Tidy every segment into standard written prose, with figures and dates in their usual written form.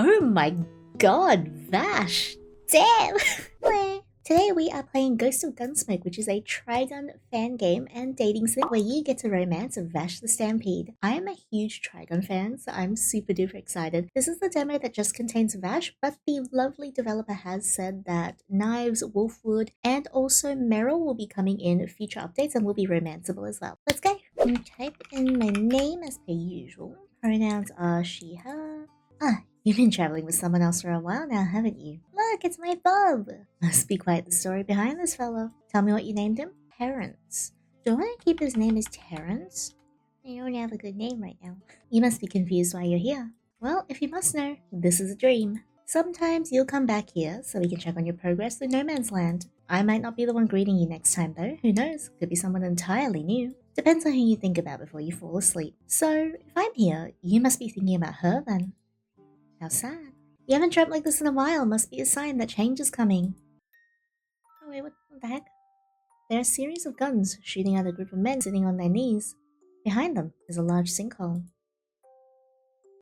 Oh my god, Vash! Damn! Hello! Today we are playing Ghost of Gunsmoke, which is a Trigun fan game and dating sim where you get to romance of Vash the Stampede. I am a huge Trigun fan, so I'm super duper excited. This is the demo that just contains Vash, but the lovely developer has said that Knives, Wolfwood, and also Meryl will be coming in future updates and will be romanceable as well. Let's go! Type in my name as per usual. Pronouns are she, her. You've been traveling with someone else for a while now, haven't you? Look, it's my bub! Must be quite the story behind this fellow. Tell me what you named him? Terrence. Do I want to keep his name as Terrence? I don't have a good name right now. You must be confused why you're here. Well, if you must know, this is a dream. Sometimes you'll come back here so we can check on your progress through No Man's Land. I might not be the one greeting you next time though, who knows, could be someone entirely new. Depends on who you think about before you fall asleep. So, if I'm here, you must be thinking about her then. How sad. You haven't dreamt like this in a while, must be a sign that change is coming. Oh wait, what the heck? There are a series of guns shooting at a group of men sitting on their knees. Behind them is a large sinkhole.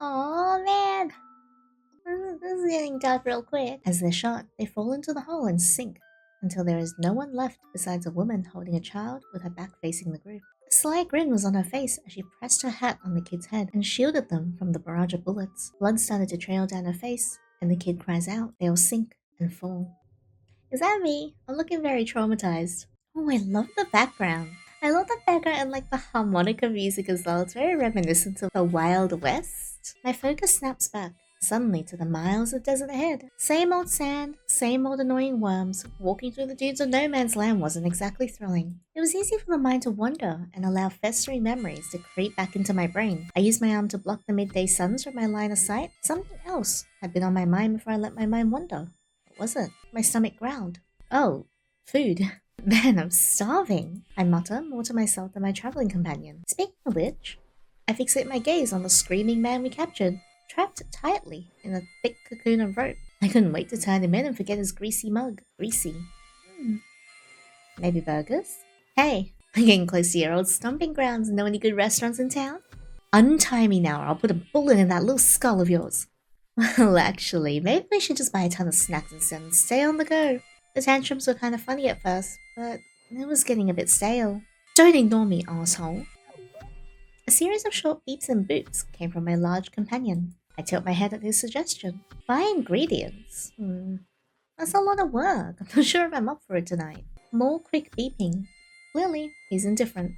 Aww man! This is getting dark real quick. As they're shot, they fall into the hole and sink, until there is no one left besides a woman holding a child with her back facing the group. A sly grin was on her face as she pressed her hat on the kid's head and shielded them from the barrage of bullets. Blood started to trail down her face, and the kid cries out. They all sink and fall. Is that me? I'm looking very traumatized. Oh, I love the background. I love the background and like the harmonica music as well. It's very reminiscent of the Wild West. My focus snaps back, suddenly to the miles of desert ahead. Same old sand, same old annoying worms. Walking through the dunes of No Man's Land wasn't exactly thrilling. It was easy for the mind to wander and allow festering memories to creep back into my brain. I used my arm to block the midday suns from my line of sight. Something else had been on my mind before I let my mind wander. What was it? My stomach growled. Oh, food. Man, I'm starving. I mutter more to myself than my traveling companion. Speaking of which, I fixate my gaze on the screaming man we captured, trapped tightly in a thick cocoon of rope. I couldn't wait to turn him in and forget his greasy mug. Greasy. Maybe burgers? Hey, we're getting close to your old stomping grounds. Know any good restaurants in town? Untie me now or I'll put a bullet in that little skull of yours. Well, actually, maybe we should just buy a ton of snacks instead and stay on the go. The tantrums were kind of funny at first, but it was getting a bit stale. Don't ignore me, asshole. A series of short beeps and boops came from my large companion. I tilt my head at his suggestion. Buy ingredients? That's a lot of work. I'm not sure if I'm up for it tonight. More quick beeping. Clearly, he's indifferent.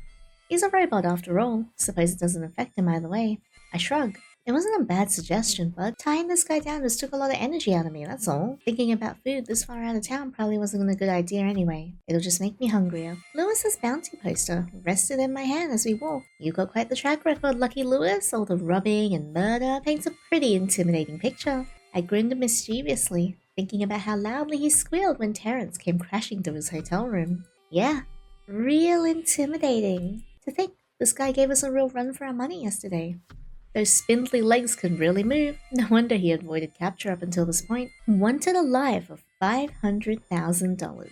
He's a robot after all. Suppose it doesn't affect him either way. I shrug. It wasn't a bad suggestion, but tying this guy down just took a lot of energy out of me, that's all. Thinking about food this far out of town probably wasn't a good idea anyway. It'll just make me hungrier. Lewis's bounty poster rested in my hand as we walked. You got quite the track record, Lucky Lewis. All the robbing and murder paints a pretty intimidating picture. I grinned mischievously, thinking about how loudly he squealed when Terrence came crashing to his hotel room. Yeah, real intimidating. To think this guy gave us a real run for our money yesterday. Those spindly legs could really move. No wonder he avoided capture up until this point. Wanted alive for $500,000.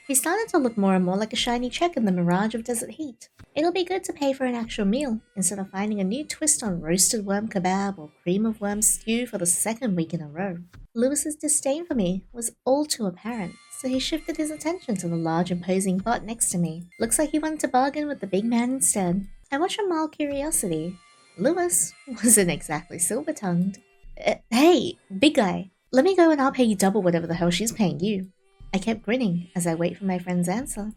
He started to look more and more like a shiny check in the mirage of desert heat. It'll be good to pay for an actual meal, instead of finding a new twist on roasted worm kebab or cream of worm stew for the second week in a row. Lewis's disdain for me was all too apparent, so he shifted his attention to the large imposing bot next to me. Looks like he wanted to bargain with the big man instead. I watched with mild curiosity. Lewis wasn't exactly silver-tongued. Hey, big guy, let me go and I'll pay you double whatever the hell she's paying you. I kept grinning as I wait for my friend's answer.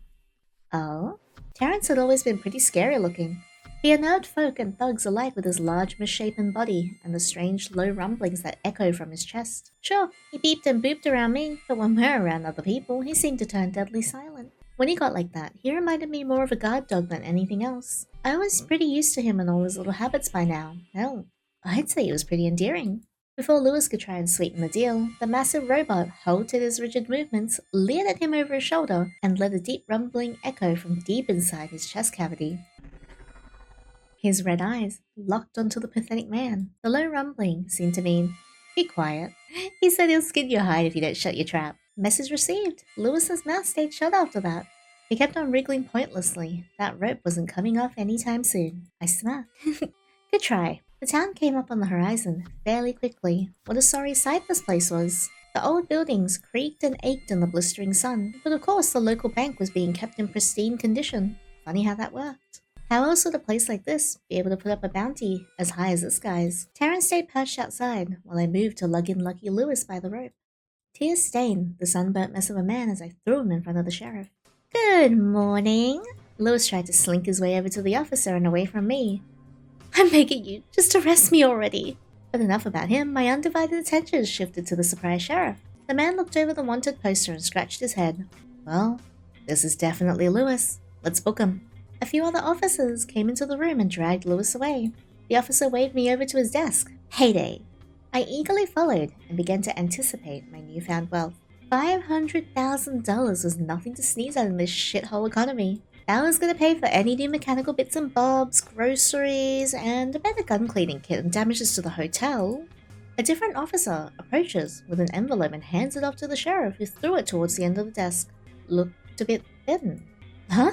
Oh? Terrence had always been pretty scary looking. He unnerved folk and thugs alike with his large misshapen body and the strange low rumblings that echoed from his chest. Sure, he beeped and booped around me, but when we're around other people, he seemed to turn deadly silent. When he got like that, he reminded me more of a guard dog than anything else. I was pretty used to him and all his little habits by now. Hell, I'd say he was pretty endearing. Before Lewis could try and sweeten the deal, the massive robot halted his rigid movements, leered at him over his shoulder, and let a deep rumbling echo from deep inside his chest cavity. His red eyes locked onto the pathetic man. The low rumbling seemed to mean, be quiet. He said he'll skin your hide if you don't shut your trap. Message received. Lewis's mouth stayed shut after that. He kept on wriggling pointlessly. That rope wasn't coming off anytime soon. I smirked. Good try. The town came up on the horizon fairly quickly. What a sorry sight this place was. The old buildings creaked and ached in the blistering sun, but of course the local bank was being kept in pristine condition. Funny how that worked. How else would a place like this be able to put up a bounty as high as this guy's? Terrence stayed perched outside while I moved to lug in Lucky Lewis by the rope. Tears stained the sunburnt mess of a man as I threw him in front of the sheriff. Good morning. Lewis tried to slink his way over to the officer and away from me. I'm begging you, just arrest me already. But enough about him, my undivided attention shifted to the surprised sheriff. The man looked over the wanted poster and scratched his head. Well, this is definitely Lewis. Let's book him. A few other officers came into the room and dragged Lewis away. The officer waved me over to his desk. Payday. I eagerly followed and began to anticipate my newfound wealth. $500,000 was nothing to sneeze at in this shithole economy. That was going to pay for any new mechanical bits and bobs, groceries, and a better gun cleaning kit and damages to the hotel. A different officer approaches with an envelope and hands it off to the sheriff, who threw it towards the end of the desk. Looked a bit thin. Huh?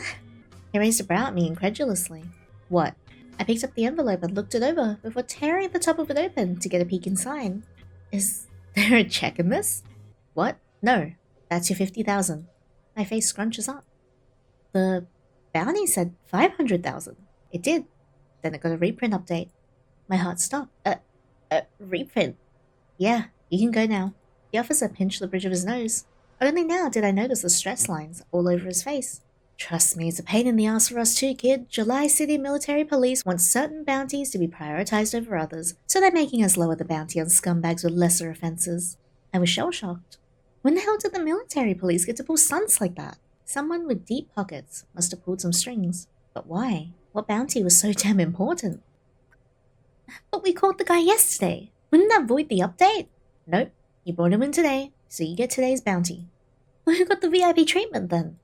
He raised a brow at me incredulously. What? I picked up the envelope and looked it over before tearing the top of it open to get a peek inside. Is there a check in this? What? No. That's your $50,000. My face scrunches up. The bounty said $500,000. It did. Then it got a reprint update. My heart stopped. Reprint? Yeah, you can go now. The officer pinched the bridge of his nose. Only now did I notice the stress lines all over his face. Trust me, it's a pain in the ass for us too, kid. July City Military Police want certain bounties to be prioritized over others, so they're making us lower the bounty on scumbags with lesser offenses. I was shell-shocked. When the hell did the military police get to pull stunts like that? Someone with deep pockets must have pulled some strings. But why? What bounty was so damn important? But we called the guy yesterday. Wouldn't that void the update? Nope. You brought him in today, so you get today's bounty. Well, who got the VIP treatment then?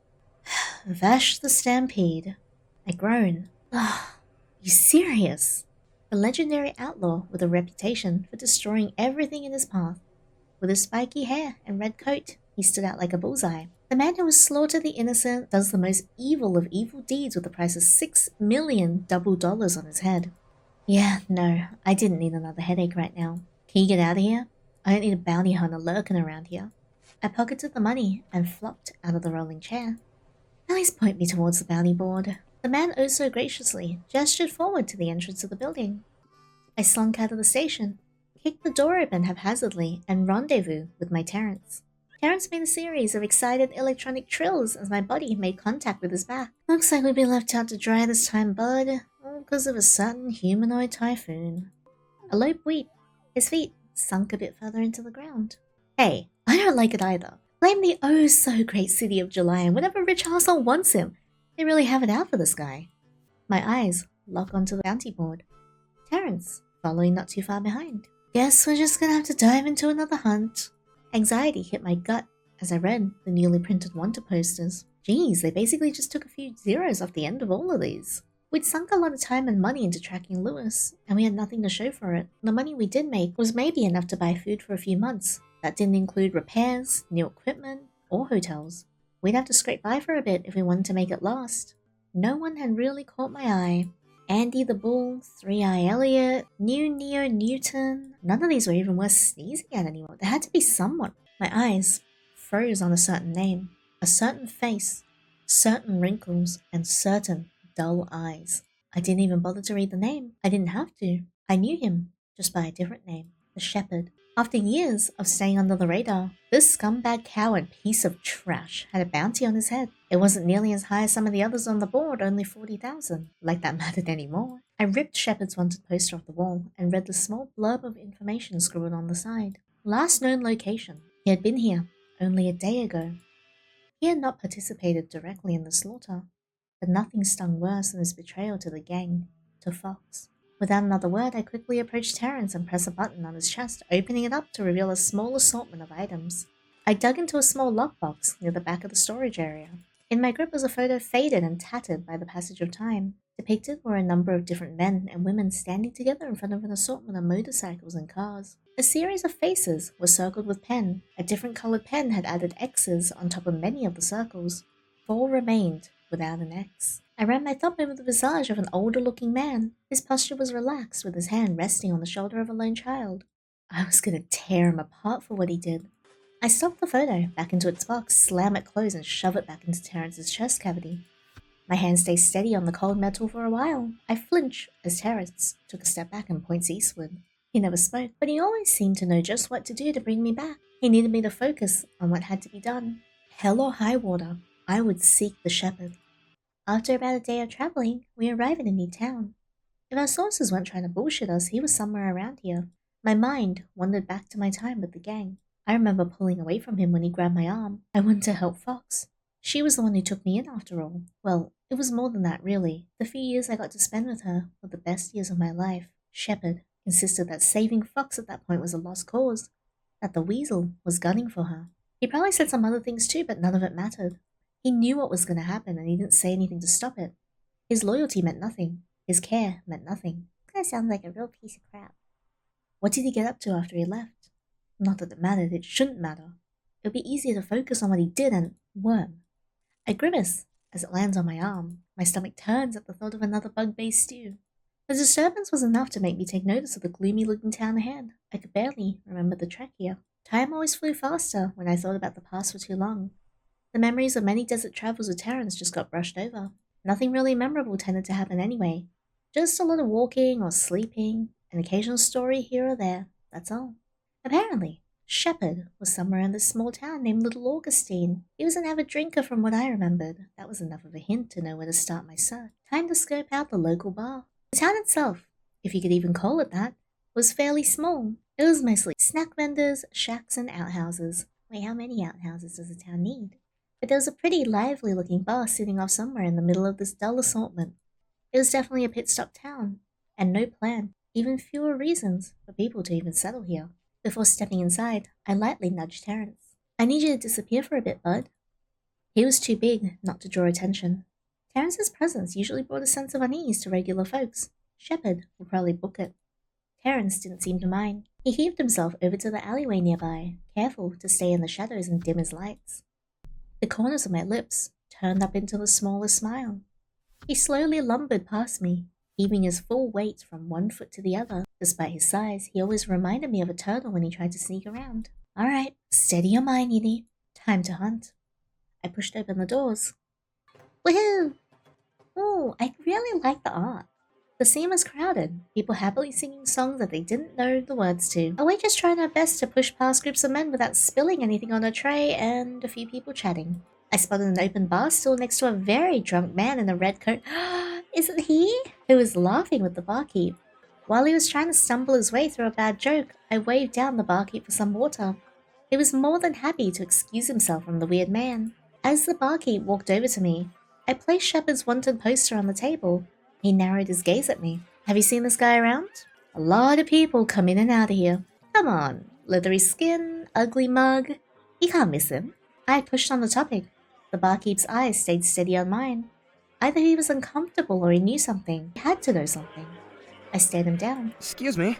Vash The Stampede. I groan. You serious? A legendary outlaw with a reputation for destroying everything in his path. With his spiky hair and red coat, he stood out like a bullseye. The man who has slaughtered the innocent does the most evil of evil deeds with the price of $6 million double dollars on his head. Yeah, no, I didn't need another headache right now. Can you get out of here? I don't need a bounty hunter lurking around here. I pocketed the money and flopped out of the rolling chair. Please point me towards the bounty board. The man oh so graciously gestured forward to the entrance of the building. I slunk out of the station, kicked the door open haphazardly, and rendezvoused with my Terrence. Terrence made a series of excited electronic trills as my body made contact with his back. Looks like we'd be left out to dry this time, bud, all because of a sudden humanoid typhoon. A low bleep. His feet sunk a bit further into the ground. Hey, I don't like it either. Blame the oh so great city of July and whatever rich asshole wants him. They really have it out for this guy. My eyes lock onto the bounty board. Terrence, following not too far behind. Guess we're just gonna have to dive into another hunt. Anxiety hit my gut as I read the newly printed wanted posters. Geez, they basically just took a few zeros off the end of all of these. We'd sunk a lot of time and money into tracking Lewis, and we had nothing to show for it. The money we did make was maybe enough to buy food for a few months. That didn't include repairs, new equipment, or hotels. We'd have to scrape by for a bit if we wanted to make it last. No one had really caught my eye. Andy the Bull, 3-Eye Elliot, New Neo Newton. None of these were even worth sneezing at anymore. There had to be someone. My eyes froze on a certain name, a certain face, certain wrinkles, and certain dull eyes. I didn't even bother to read the name. I didn't have to. I knew him, just by a different name. The Shepherd. After years of staying under the radar, this scumbag coward piece of trash had a bounty on his head. It wasn't nearly as high as some of the others on the board, only $40,000. Like that mattered anymore. I ripped Shepherd's wanted poster off the wall and read the small blurb of information scribbled on the side. Last known location. He had been here only a day ago. He had not participated directly in the slaughter, but nothing stung worse than his betrayal to the gang, to Fox. Without another word, I quickly approached Terrence and pressed a button on his chest, opening it up to reveal a small assortment of items. I dug into a small lockbox near the back of the storage area. In my grip was a photo faded and tattered by the passage of time. Depicted were a number of different men and women standing together in front of an assortment of motorcycles and cars. A series of faces were circled with pen. A different colored pen had added X's on top of many of the circles. 4 remained without an X. I ran my thumb over the visage of an older-looking man. His posture was relaxed, with his hand resting on the shoulder of a lone child. I was gonna tear him apart for what he did. I stuffed the photo back into its box, slam it closed, and shove it back into Terrence's chest cavity. My hand stayed steady on the cold metal for a while. I flinched as Terrence took a step back and points eastward. He never spoke, but he always seemed to know just what to do to bring me back. He needed me to focus on what had to be done. Hell or high water, I would seek the shepherd. After about a day of traveling, we arrived in a new town. If our sources weren't trying to bullshit us, he was somewhere around here. My mind wandered back to my time with the gang. I remember pulling away from him when he grabbed my arm. I wanted to help Fox. She was the one who took me in after all. Well, it was more than that really. The few years I got to spend with her were the best years of my life. Shepard insisted that saving Fox at that point was a lost cause, that the weasel was gunning for her. He probably said some other things too, but none of it mattered. He knew what was going to happen and he didn't say anything to stop it. His loyalty meant nothing. His care meant nothing. This guy sounds like a real piece of crap. What did he get up to after he left? Not that it mattered, it shouldn't matter. It would be easier to focus on what he did and worm. I grimace as it lands on my arm. My stomach turns at the thought of another bug-based stew. The disturbance was enough to make me take notice of the gloomy-looking town ahead. I could barely remember the trek here. Time always flew faster when I thought about the past for too long. The memories of many desert travels with Terrence just got brushed over. Nothing really memorable tended to happen anyway. Just a lot of walking or sleeping, an occasional story here or there, that's all. Apparently, Shepard was somewhere in this small town named Little Augustine. He was an avid drinker from what I remembered. That was enough of a hint to know where to start my search. Time to scope out the local bar. The town itself, if you could even call it that, was fairly small. It was mostly snack vendors, shacks, and outhouses. Wait, how many outhouses does a town need? But there was a pretty lively-looking bar sitting off somewhere in the middle of this dull assortment. It was definitely a pit-stop town, and no plan, even fewer reasons for people to even settle here. Before stepping inside, I lightly nudged Terrence. I need you to disappear for a bit, bud. He was too big not to draw attention. Terrence's presence usually brought a sense of unease to regular folks. Shepard would probably book it. Terrence didn't seem to mind. He heaved himself over to the alleyway nearby, careful to stay in the shadows and dim his lights. The corners of my lips turned up into the smallest smile. He slowly lumbered past me, heaving his full weight from one foot to the other. Despite his size, he always reminded me of a turtle when he tried to sneak around. Alright, steady your mind, Yinny. Time to hunt. I pushed open the doors. Woohoo! Ooh, I really like the art. The scene was crowded, people happily singing songs that they didn't know the words to. A waitress trying her best to push past groups of men without spilling anything on her tray, and a few people chatting. I spotted an open bar stool next to a very drunk man in a red coat. Is it he? Who was laughing with the barkeep. While he was trying to stumble his way through a bad joke, I waved down the barkeep for some water. He was more than happy to excuse himself from the weird man. As the barkeep walked over to me, I placed Shepard's wanted poster on the table. He narrowed his gaze at me. Have you seen this guy around? A lot of people come in and out of here. Come on, leathery skin, ugly mug. You can't miss him. I had pushed on the topic. The barkeep's eyes stayed steady on mine. Either he was uncomfortable or he knew something. He had to know something. I stared him down. Excuse me.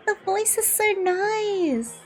The voice is so nice.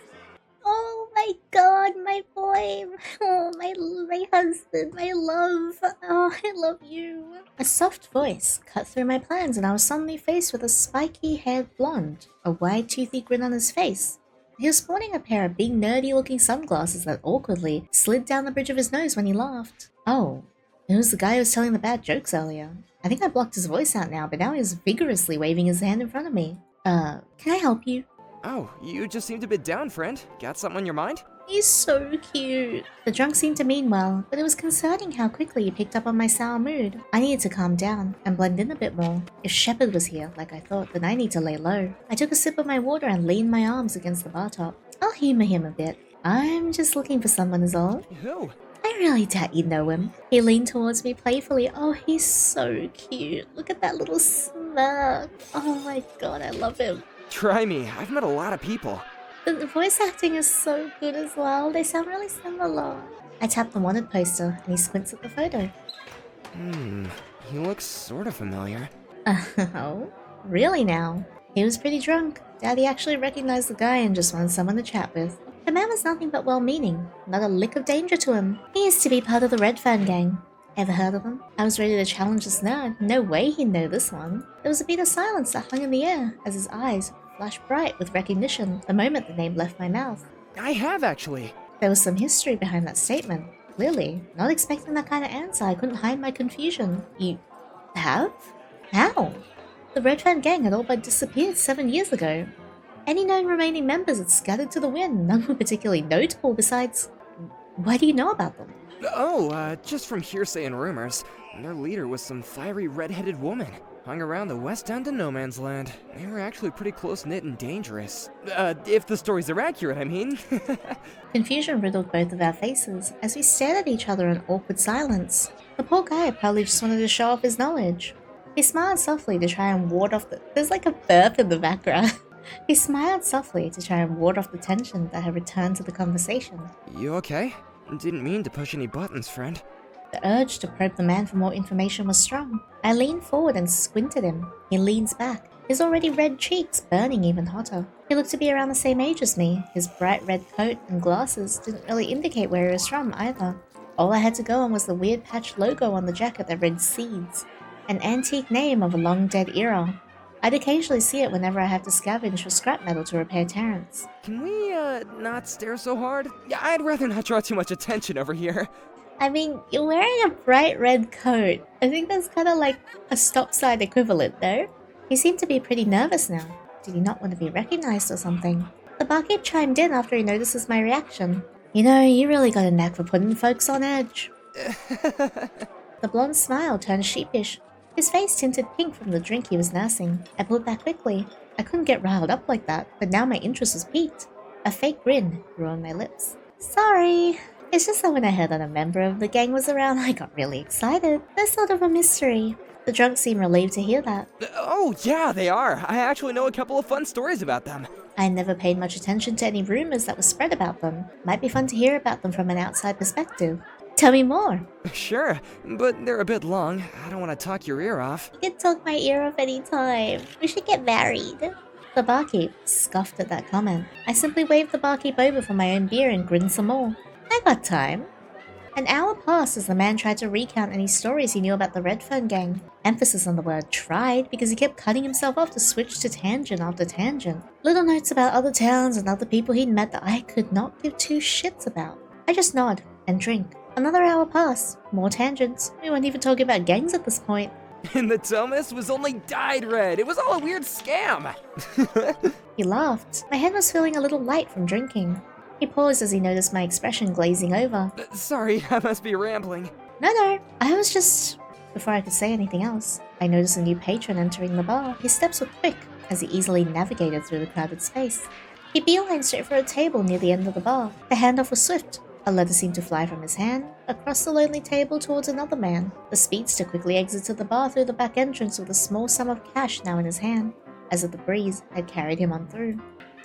Oh my god, my boy. Oh, my husband, my love. Oh, I love you. A soft voice cut through my plans and I was suddenly faced with a spiky-haired blonde, a wide toothy grin on his face. He was sporting a pair of big nerdy-looking sunglasses that awkwardly slid down the bridge of his nose when he laughed. Oh, it was the guy who was telling the bad jokes earlier. I think I blocked his voice out now, but now he's vigorously waving his hand in front of me. Can I help you? Oh, you just seemed a bit down, friend. Got something on your mind? He's so cute. The drunk seemed to mean well, but it was concerning how quickly he picked up on my sour mood. I needed to calm down and blend in a bit more. If Shepard was here, like I thought, then I need to lay low. I took a sip of my water and leaned my arms against the bar top. I'll humor him a bit. I'm just looking for someone is all. Who? I really doubt you know him. He leaned towards me playfully. Oh, he's so cute. Look at that little smirk. Oh my god, I love him. Try me. I've met a lot of people. The voice acting is so good as well. They sound really similar. I tapped the wanted poster and he squints at the photo. He looks sort of familiar. Oh? Really now? He was pretty drunk. Daddy actually recognized the guy and just wanted someone to chat with. The man was nothing but well-meaning. Not a lick of danger to him. He used to be part of the Red Fern gang. Ever heard of him? I was ready to challenge this nerd. No way he'd know this one. There was a beat of silence that hung in the air as his eyes flashed bright with recognition the moment the name left my mouth. I have, actually. There was some history behind that statement. Clearly, not expecting that kind of answer, I couldn't hide my confusion. You have? How? The Red Fan gang had all but disappeared 7 years ago. Any known remaining members had scattered to the wind, none were particularly notable besides... Why do you know about them? Oh, just from hearsay and rumors. Their leader was some fiery red-headed woman. Hung around the west end of No Man's Land. They were actually pretty close-knit and dangerous. If the stories are accurate, I mean. Confusion riddled both of our faces as we stared at each other in awkward silence. The poor guy probably just wanted to show off his knowledge. He smiled softly to try and ward off the... There's like a burp in the background. He smiled softly to try and ward off the tension that had returned to the conversation. You okay? Didn't mean to push any buttons, friend. The urge to probe the man for more information was strong. I leaned forward and squinted him. He leans back, his already red cheeks burning even hotter. He looked to be around the same age as me. His bright red coat and glasses didn't really indicate where he was from either. All I had to go on was the weird patched logo on the jacket that read Seeds, an antique name of a long-dead era. I'd occasionally see it whenever I have to scavenge for scrap metal to repair Terrence. Can we, not stare so hard? Yeah, I'd rather not draw too much attention over here. I mean, you're wearing a bright red coat. I think that's kind of like a stop sign equivalent, though. He seemed to be pretty nervous now. Did he not want to be recognized or something? The barkeep chimed in after he notices my reaction. You know, you really got a knack for putting folks on edge. The blonde smile turned sheepish. His face tinted pink from the drink he was nursing. I pulled back quickly. I couldn't get riled up like that, but now my interest was piqued. A fake grin grew on my lips. Sorry. It's just that when I heard that a member of the gang was around, I got really excited. They're sort of a mystery. The drunk seemed relieved to hear that. Oh, yeah, they are. I actually know a couple of fun stories about them. I never paid much attention to any rumors that were spread about them. Might be fun to hear about them from an outside perspective. Tell me more. Sure, but they're a bit long. I don't want to talk your ear off. You can talk my ear off any time. We should get married. The barkeep scoffed at that comment. I simply waved the barkeep over for my own beer and grinned some more. I got time. An hour passed as the man tried to recount any stories he knew about the Redfern gang. Emphasis on the word tried because he kept cutting himself off to switch to tangent after tangent. Little notes about other towns and other people he'd met that I could not give two shits about. I just nod and drink. Another hour passed. More tangents. We weren't even talking about gangs at this point. And the Thomas was only dyed red. It was all a weird scam. He laughed. My head was feeling a little light from drinking. He paused as he noticed my expression glazing over. Sorry, I must be rambling. No, I was just... Before I could say anything else, I noticed a new patron entering the bar. His steps were quick as he easily navigated through the crowded space. He beelined straight for a table near the end of the bar. The handoff was swift. A letter seemed to fly from his hand, across the lonely table towards another man. The speedster quickly exited the bar through the back entrance with a small sum of cash now in his hand, as if the breeze had carried him on through.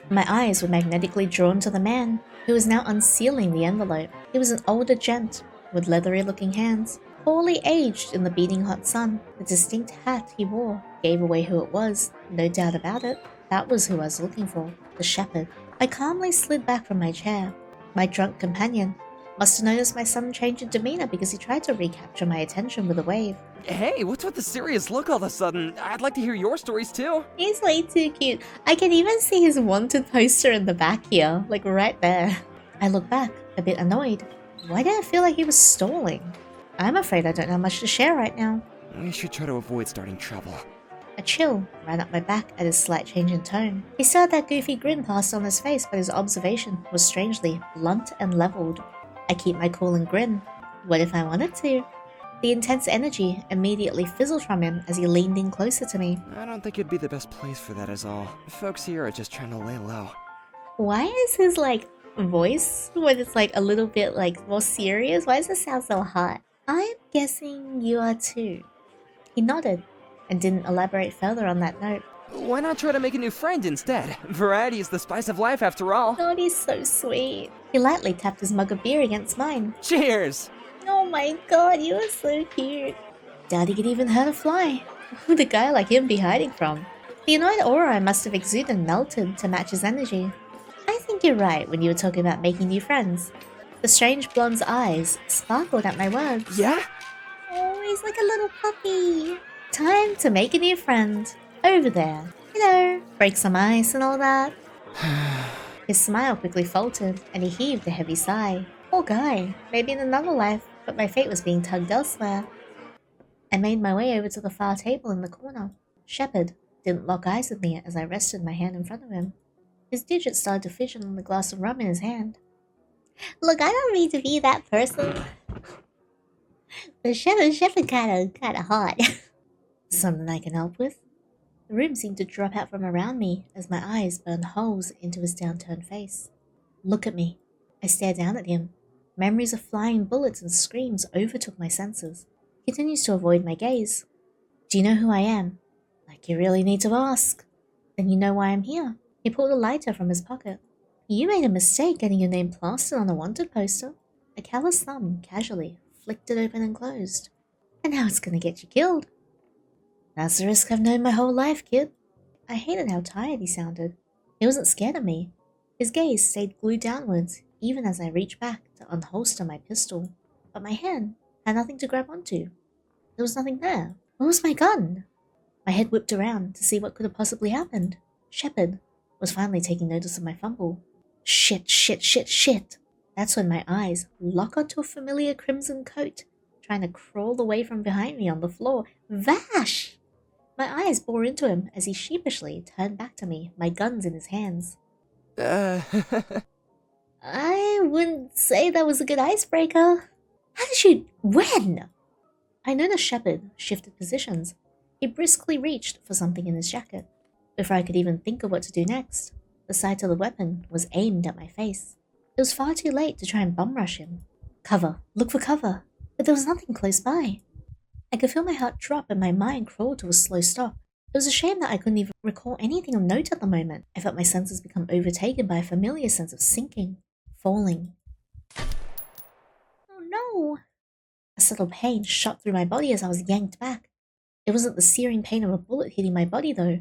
My eyes were magnetically drawn to the man, who was now unsealing the envelope. He was an older gent, with leathery-looking hands, poorly aged in the beating hot sun. The distinct hat he wore gave away who it was, no doubt about it. That was who I was looking for, the shepherd. I calmly slid back from my chair. My drunk companion must have noticed my sudden change in demeanor because he tried to recapture my attention with a wave. Hey, what's with the serious look all of a sudden? I'd like to hear your stories too. He's way too cute. I can even see his wanted poster in the back here, like right there. I looked back, a bit annoyed. Why did I feel like he was stalling? I'm afraid I don't have much to share right now. We should try to avoid starting trouble. A chill ran up my back at his slight change in tone. He still had that goofy grin plastered on his face, but his observation was strangely blunt and leveled. I keep my cool and grin. What if I wanted to? The intense energy immediately fizzled from him as he leaned in closer to me. I don't think it'd be the best place for that is all. Folks here are just trying to lay low. Why is his, voice, when it's, a little bit, more serious? Why does it sound so hot? I'm guessing you are too. He nodded and didn't elaborate further on that note. Why not try to make a new friend instead? Variety is the spice of life after all. God, he's so sweet. He lightly tapped his mug of beer against mine. Cheers! Oh my god, you are so cute. Doubt he could even hurt a fly. Who would a guy like him be hiding from? The annoyed aura I must have exuded melted to match his energy. I think you're right when you were talking about making new friends. The strange blonde's eyes sparkled at my words. Yeah? he's like a little puppy. Time to make a new friend. Over there. Hello. Break some ice and all that. His smile quickly faltered, and he heaved a heavy sigh. Poor guy. Maybe in another life, but my fate was being tugged elsewhere. I made my way over to the far table in the corner. Shepard didn't lock eyes with me as I rested my hand in front of him. His digits started to fidget on the glass of rum in his hand. Look, I don't mean to be that person, but Shepard kinda hot. Something I can help with? The room seemed to drop out from around me as my eyes burned holes into his downturned face. Look at me. I stared down at him. Memories of flying bullets and screams overtook my senses. He continues to avoid my gaze. Do you know who I am? Like you really need to ask. Then you know why I'm here. He pulled a lighter from his pocket. You made a mistake getting your name plastered on a wanted poster. A callous thumb casually flicked it open and closed. And now it's gonna get you killed. That's the risk I've known my whole life, kid. I hated how tired he sounded. He wasn't scared of me. His gaze stayed glued downwards, even as I reached back to unholster my pistol. But my hand had nothing to grab onto. There was nothing there. Where was my gun? My head whipped around to see what could have possibly happened. Shepard was finally taking notice of my fumble. Shit. That's when my eyes lock onto a familiar crimson coat, trying to crawl away from behind me on the floor. Vash! My eyes bore into him as he sheepishly turned back to me, my guns in his hands. I wouldn't say that was a good icebreaker. How did you... When? I noticed Shepard shifted positions. He briskly reached for something in his jacket. Before I could even think of what to do next, the sight of the weapon was aimed at my face. It was far too late to try and bum rush him. Cover. Look for cover. But there was nothing close by. I could feel my heart drop and my mind crawl to a slow stop. It was a shame that I couldn't even recall anything of note at the moment. I felt my senses become overtaken by a familiar sense of sinking, falling. Oh no! A subtle pain shot through my body as I was yanked back. It wasn't the searing pain of a bullet hitting my body though.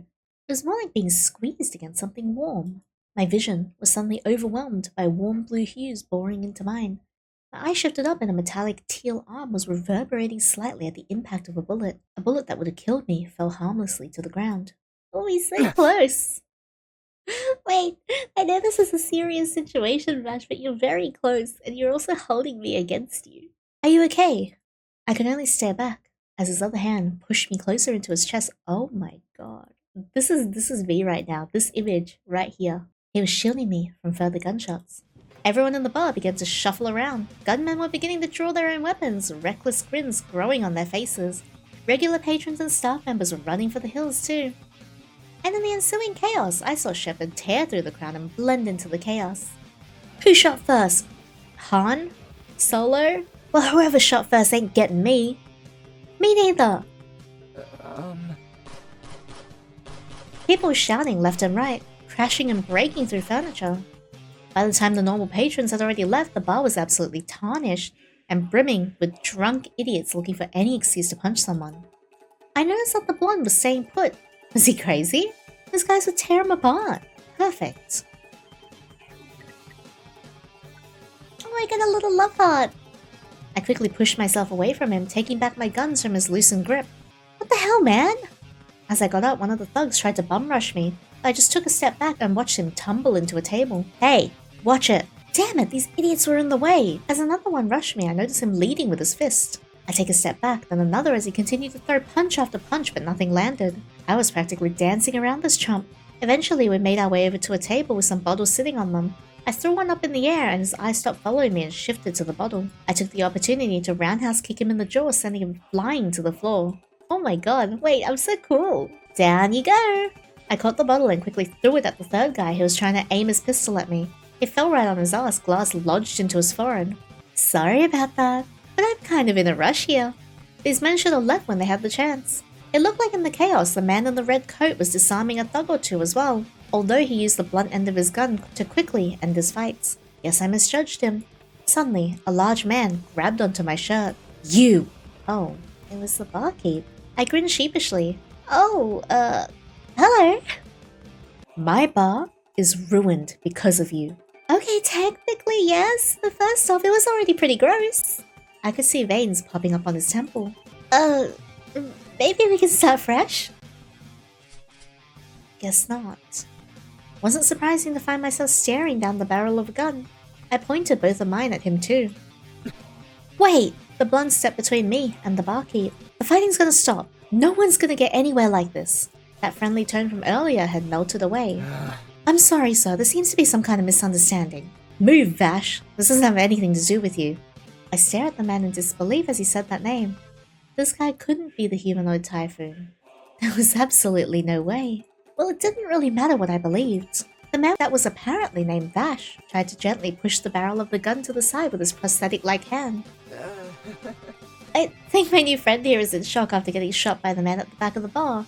It was more like being squeezed against something warm. My vision was suddenly overwhelmed by warm blue hues boring into mine. My eye shifted up and a metallic teal arm was reverberating slightly at the impact of a bullet. A bullet that would have killed me fell harmlessly to the ground. Oh, he's so close! Wait, I know this is a serious situation, Vash, but you're very close, and you're also holding me against you. Are you okay? I could only stare back as his other hand pushed me closer into his chest. Oh my god. This is me right now. This image right here. He was shielding me from further gunshots. Everyone in the bar began to shuffle around. Gunmen were beginning to draw their own weapons, reckless grins growing on their faces. Regular patrons and staff members were running for the hills too. And in the ensuing chaos, I saw Shepard tear through the crowd and blend into the chaos. Who shot first? Han? Solo? Well, whoever shot first ain't getting me. Me neither. People were shouting left and right, crashing and breaking through furniture. By the time the normal patrons had already left, the bar was absolutely tarnished and brimming with drunk idiots looking for any excuse to punch someone. I noticed that the blonde was staying put. Was he crazy? Those guys would tear him apart. Perfect. Oh, I got a little love heart. I quickly pushed myself away from him, taking back my guns from his loosened grip. What the hell, man? As I got up, one of the thugs tried to bum rush me. I just took a step back and watched him tumble into a table. Hey, watch it. Damn it, these idiots were in the way. As another one rushed me, I noticed him leading with his fist. I take a step back, then another as he continued to throw punch after punch, but nothing landed. I was practically dancing around this chump. Eventually, we made our way over to a table with some bottles sitting on them. I threw one up in the air and his eyes stopped following me and shifted to the bottle. I took the opportunity to roundhouse kick him in the jaw, sending him flying to the floor. Oh my god, wait, I'm so cool. Down you go. I caught the bottle and quickly threw it at the third guy who was trying to aim his pistol at me. It fell right on his ass, glass lodged into his forehead. Sorry about that, but I'm kind of in a rush here. These men should have left when they had the chance. It looked like in the chaos, the man in the red coat was disarming a thug or two as well, although he used the blunt end of his gun to quickly end his fights. Guess I misjudged him. Suddenly, a large man grabbed onto my shirt. You! Oh, it was the barkeep. I grinned sheepishly. Oh, hello? My bar is ruined because of you. Okay, technically yes, but first off, it was already pretty gross. I could see veins popping up on his temple. Uh, maybe we can start fresh? Guess not. Wasn't surprising to find myself staring down the barrel of a gun. I pointed both of mine at him too. Wait! The blonde stepped between me and the barkeep. The fighting's gonna stop. No one's gonna get anywhere like this. That friendly tone from earlier had melted away. I'm sorry, sir. There seems to be some kind of misunderstanding. Move, Vash. This doesn't have anything to do with you. I stare at the man in disbelief as he said that name. This guy couldn't be the humanoid typhoon. There was absolutely no way. Well, it didn't really matter what I believed. The man that was apparently named Vash tried to gently push the barrel of the gun to the side with his prosthetic-like hand. I think my new friend here is in shock after getting shot by the man at the back of the bar.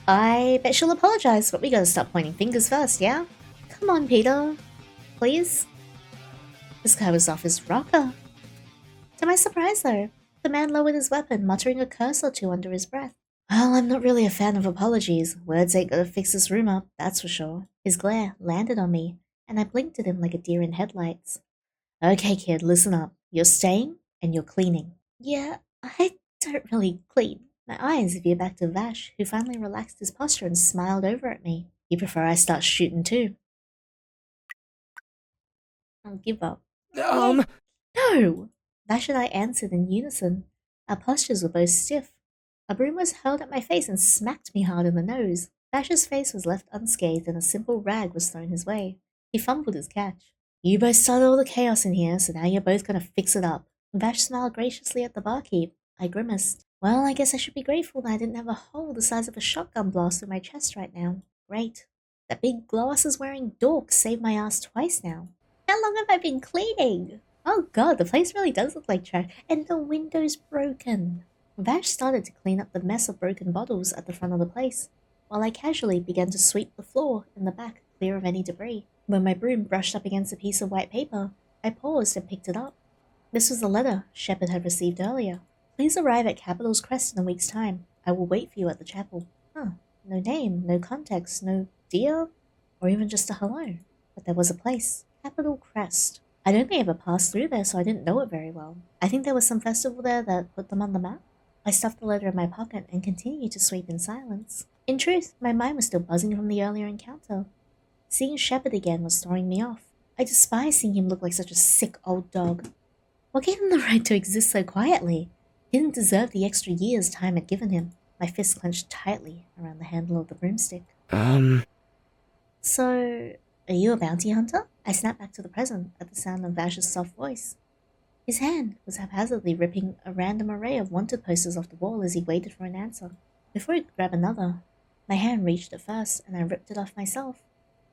I bet she'll apologize, but we gotta stop pointing fingers first, yeah? Come on, Peter. Please? This guy was off his rocker. To my surprise, though, the man lowered his weapon, muttering a curse or two under his breath. Well, I'm not really a fan of apologies. Words ain't gonna fix this room up, that's for sure. His glare landed on me, and I blinked at him like a deer in headlights. Okay, kid, listen up. You're staying, and you're cleaning. Yeah, I don't really clean. My eyes veered back to Vash, who finally relaxed his posture and smiled over at me. You prefer I start shooting too? I'll give up. No! Vash and I answered in unison. Our postures were both stiff. A broom was held at my face and smacked me hard in the nose. Vash's face was left unscathed and a simple rag was thrown his way. He fumbled his catch. You both started all the chaos in here, so now you're both gonna fix it up. Vash smiled graciously at the barkeep. I grimaced. Well, I guess I should be grateful that I didn't have a hole the size of a shotgun blast through my chest right now. Great. That big glasses-wearing dork saved my ass twice now. How long have I been cleaning? Oh god, the place really does look like trash, and the window's broken. Vash started to clean up the mess of broken bottles at the front of the place, while I casually began to sweep the floor in the back clear of any debris. When my broom brushed up against a piece of white paper, I paused and picked it up. This was the letter Shepard had received earlier. Please arrive at Capital's Crest in a week's time. I will wait for you at the chapel. Huh. No name, no context, no dear, or even just a hello. But there was a place. Capital Crest. I'd only ever passed through there, so I didn't know it very well. I think there was some festival there that put them on the map. I stuffed the letter in my pocket and continued to sweep in silence. In truth, my mind was still buzzing from the earlier encounter. Seeing Shepard again was throwing me off. I despised seeing him look like such a sick old dog. What gave him the right to exist so quietly? He didn't deserve the extra years time had given him. My fist clenched tightly around the handle of the broomstick. So, are you a bounty hunter? I snapped back to the present at the sound of Vash's soft voice. His hand was haphazardly ripping a random array of wanted posters off the wall as he waited for an answer. Before he could grab another, my hand reached it first and I ripped it off myself.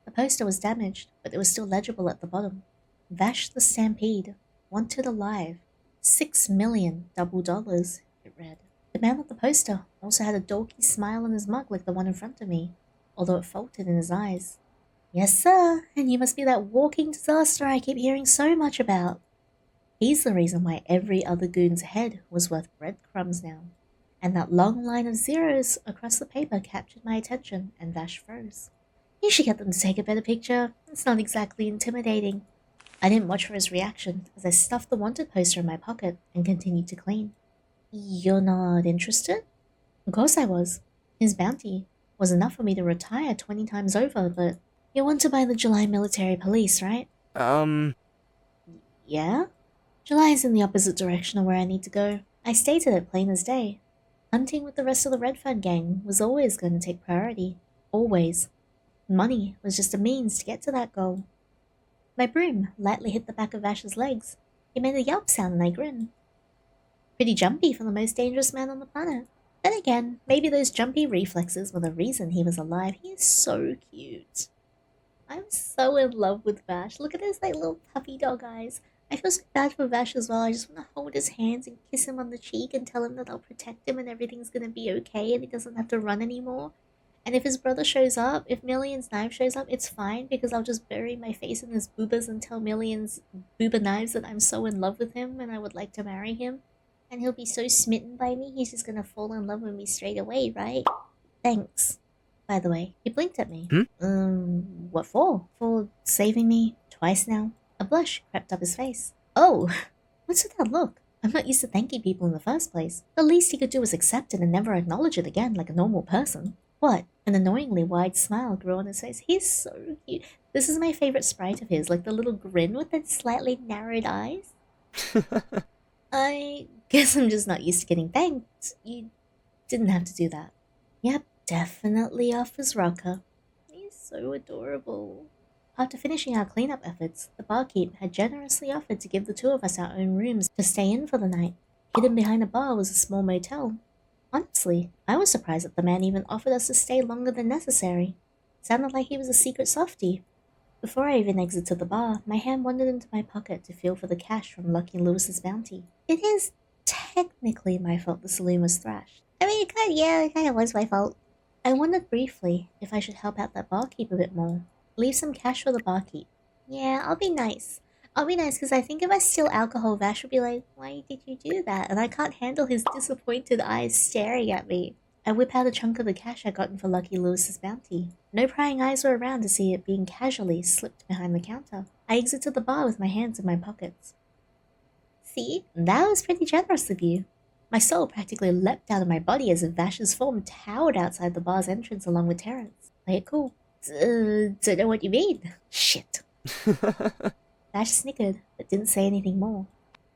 The poster was damaged, but it was still legible at the bottom. Vash the Stampede, wanted alive. 6 million double dollars, it read. The man with the poster also had a dorky smile on his mug like the one in front of me, although it faltered in his eyes. Yes, sir, and you must be that walking disaster I keep hearing so much about. He's the reason why every other goon's head was worth breadcrumbs now. And that long line of zeros across the paper captured my attention, and Vash froze. You should get them to take a better picture. It's not exactly intimidating. I didn't watch for his reaction as I stuffed the wanted poster in my pocket and continued to clean. You're not interested? Of course I was. His bounty was enough for me to retire 20 times over, but you're wanted by the July Military Police, right? Yeah? July is in the opposite direction of where I need to go. I stated it plain as day. Hunting with the rest of the Redfern gang was always going to take priority. Always. Money was just a means to get to that goal. My broom lightly hit the back of Vash's legs. He made a yelp sound and I grinned. Pretty jumpy for the most dangerous man on the planet. Then again, maybe those jumpy reflexes were the reason he was alive. He is so cute. I'm so in love with Vash. Look at his like little puppy dog eyes. I feel so bad for Vash as well. I just want to hold his hands and kiss him on the cheek and tell him that I'll protect him and everything's gonna be okay and he doesn't have to run anymore. And if his brother shows up, if Millions Knife shows up, it's fine because I'll just bury my face in his boobas and tell Millions Booba Knives that I'm so in love with him and I would like to marry him. And he'll be so smitten by me, he's just gonna fall in love with me straight away, right? Thanks. By the way, he blinked at me. What for? For saving me twice now? A blush crept up his face. Oh, what's with that look? I'm not used to thanking people in the first place. The least he could do was accept it and never acknowledge it again like a normal person. What? An annoyingly wide smile grew on his face. He's so cute. This is my favorite sprite of his, like the little grin with the slightly narrowed eyes. I guess I'm just not used to getting thanked. You didn't have to do that. Yep, definitely offers rocker. He's so adorable. After finishing our cleanup efforts, the barkeep had generously offered to give the two of us our own rooms to stay in for the night. Hidden behind a bar was a small motel. Honestly, I was surprised that the man even offered us to stay longer than necessary. Sounded like he was a secret softie. Before I even exited the bar, my hand wandered into my pocket to feel for the cash from Lucky Lewis's bounty. It is technically my fault the saloon was thrashed. I mean, it kind of was my fault. I wondered briefly if I should help out that barkeep a bit more. Leave some cash for the barkeep. Yeah, I'll be nice. I'll be nice because I think if I steal alcohol, Vash will be like, why did you do that? And I can't handle his disappointed eyes staring at me. I whip out a chunk of the cash I'd gotten for Lucky Lewis's bounty. No prying eyes were around to see it being casually slipped behind the counter. I exited the bar with my hands in my pockets. See? That was pretty generous of you. My soul practically leapt out of my body as if Vash's form towered outside the bar's entrance along with Terrence. Play it cool. Don't know what you mean. Shit. Vash snickered, but didn't say anything more.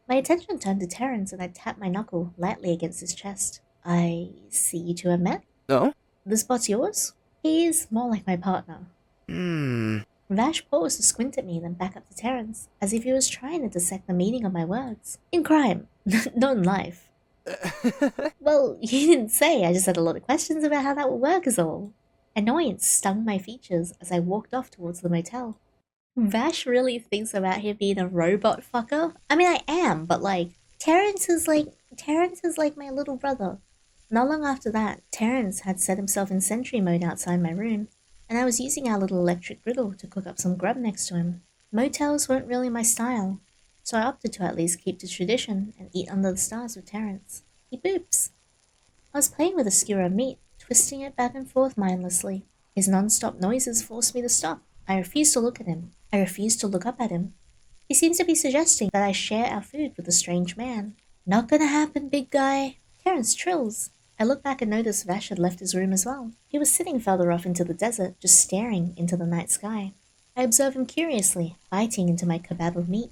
My attention turned to Terrence and I tapped my knuckle lightly against his chest. I see you two have met? Oh? This spot's yours? He's more like my partner. Vash paused to squint at me, then back up to Terrence, as if he was trying to dissect the meaning of my words. In crime, not in life. Well, you didn't say, I just had a lot of questions about how that would work is all. Annoyance stung my features as I walked off towards the motel. Vash really thinks about him being a robot fucker? I mean, I am, but like, Terrence is like my little brother. Not long after that, Terrence had set himself in sentry mode outside my room, and I was using our little electric griddle to cook up some grub next to him. Motels weren't really my style, so I opted to at least keep to tradition and eat under the stars with Terrence. He boops. I was playing with a skewer of meat, twisting it back and forth mindlessly. His non-stop noises forced me to stop. I refused to look at him. I refused to look up at him. He seems to be suggesting that I share our food with a strange man. Not gonna happen, big guy. Terrence trills. I looked back and noticed Vash had left his room as well. He was sitting further off into the desert, just staring into the night sky. I observed him curiously, biting into my kebab of meat.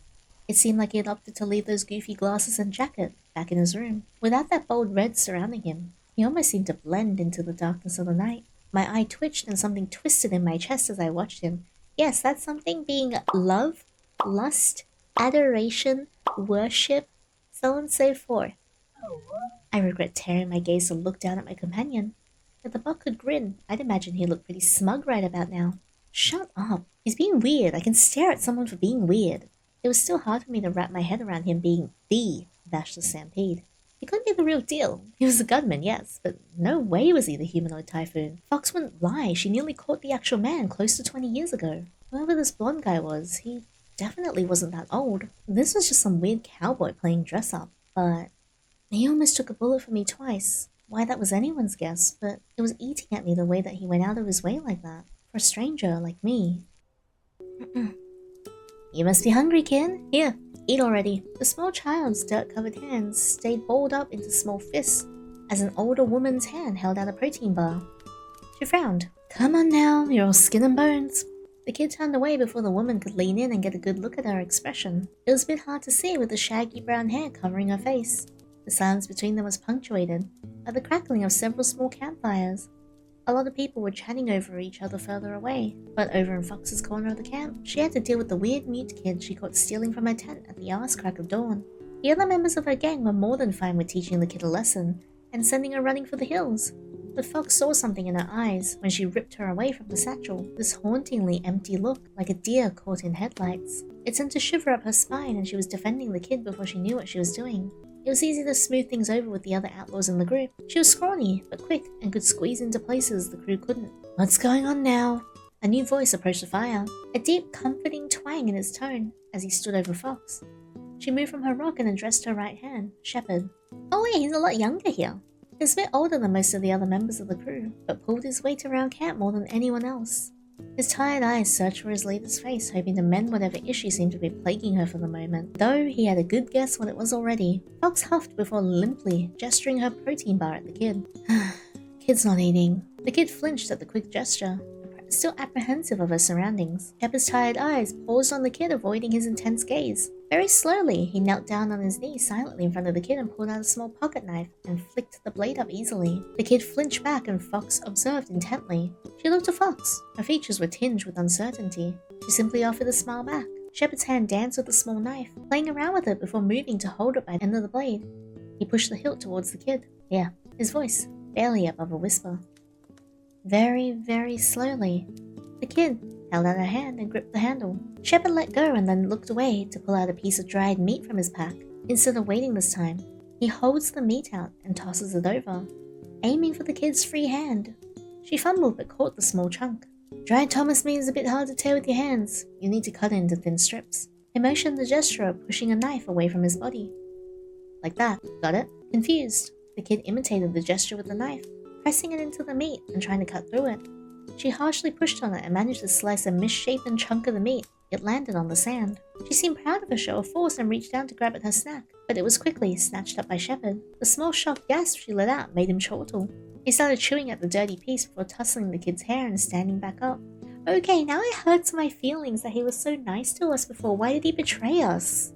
It seemed like he had opted to leave those goofy glasses and jacket back in his room. Without that bold red surrounding him, he almost seemed to blend into the darkness of the night. My eye twitched and something twisted in my chest as I watched him. Yes, that's something being love, lust, adoration, worship, so on and so forth. I regret tearing my gaze to look down at my companion. If the buck could grin, I'd imagine he looked pretty smug right about now. Shut up. He's being weird. I can stare at someone for being weird. It was still hard for me to wrap my head around him being the Vash the Stampede. He couldn't be the real deal. He was a gunman, yes, but no way was he the humanoid typhoon. Fox wouldn't lie. She nearly caught the actual man close to 20 years ago. Whoever this blonde guy was, he definitely wasn't that old. This was just some weird cowboy playing dress-up, but he almost took a bullet for me twice. Why that was anyone's guess, but it was eating at me the way that he went out of his way like that. For a stranger like me. You must be hungry, kid. Here, eat already. The small child's dirt-covered hands stayed balled up into small fists as an older woman's hand held out a protein bar. She frowned. Come on now, you're all skin and bones. The kid turned away before the woman could lean in and get a good look at her expression. It was a bit hard to see with the shaggy brown hair covering her face. The silence between them was punctuated by the crackling of several small campfires. A lot of people were chatting over each other further away, but over in Fox's corner of the camp, she had to deal with the weird mute kid she caught stealing from her tent at the arse crack of dawn. The other members of her gang were more than fine with teaching the kid a lesson and sending her running for the hills. But Fox saw something in her eyes when she ripped her away from the satchel, this hauntingly empty look, like a deer caught in headlights. It sent a shiver up her spine and she was defending the kid before she knew what she was doing. It was easy to smooth things over with the other outlaws in the group. She was scrawny, but quick, and could squeeze into places the crew couldn't. What's going on now? A new voice approached the fire, a deep, comforting twang in his tone as he stood over Fox. She moved from her rock and addressed her right hand, Shepherd. Oh yeah, he's a lot younger here. He's a bit older than most of the other members of the crew, but pulled his weight around camp more than anyone else. His tired eyes searched for his leader's face, hoping to mend whatever issue seemed to be plaguing her for the moment. Though he had a good guess what it was already, Fox huffed before limply gesturing her protein bar at the kid. Kid's not eating. The kid flinched at the quick gesture, still apprehensive of her surroundings. Shepard's tired eyes paused on the kid, avoiding his intense gaze. Very slowly, he knelt down on his knees silently in front of the kid and pulled out a small pocket knife and flicked the blade up easily. The kid flinched back and Fox observed intently. She looked at Fox. Her features were tinged with uncertainty. She simply offered a smile back. Shepard's hand danced with the small knife, playing around with it before moving to hold it by the end of the blade. He pushed the hilt towards the kid. Yeah, his voice, barely above a whisper. Very, very slowly, the kid held out her hand and gripped the handle. Shepard let go and then looked away to pull out a piece of dried meat from his pack. Instead of waiting this time, he holds the meat out and tosses it over, aiming for the kid's free hand. She fumbled but caught the small chunk. Dried Thomas meat is a bit hard to tear with your hands. You need to cut it into thin strips. He motioned the gesture of pushing a knife away from his body. Like that, got it? Confused, the kid imitated the gesture with the knife, pressing it into the meat and trying to cut through it. She harshly pushed on it and managed to slice a misshapen chunk of the meat. It landed on the sand. She seemed proud of her show of force and reached down to grab at her snack, but it was quickly snatched up by Shepard. The small shocked gasp she let out made him chortle. He started chewing at the dirty piece before tussling the kid's hair and standing back up. Okay, now it hurts my feelings that he was so nice to us before. Why did he betray us?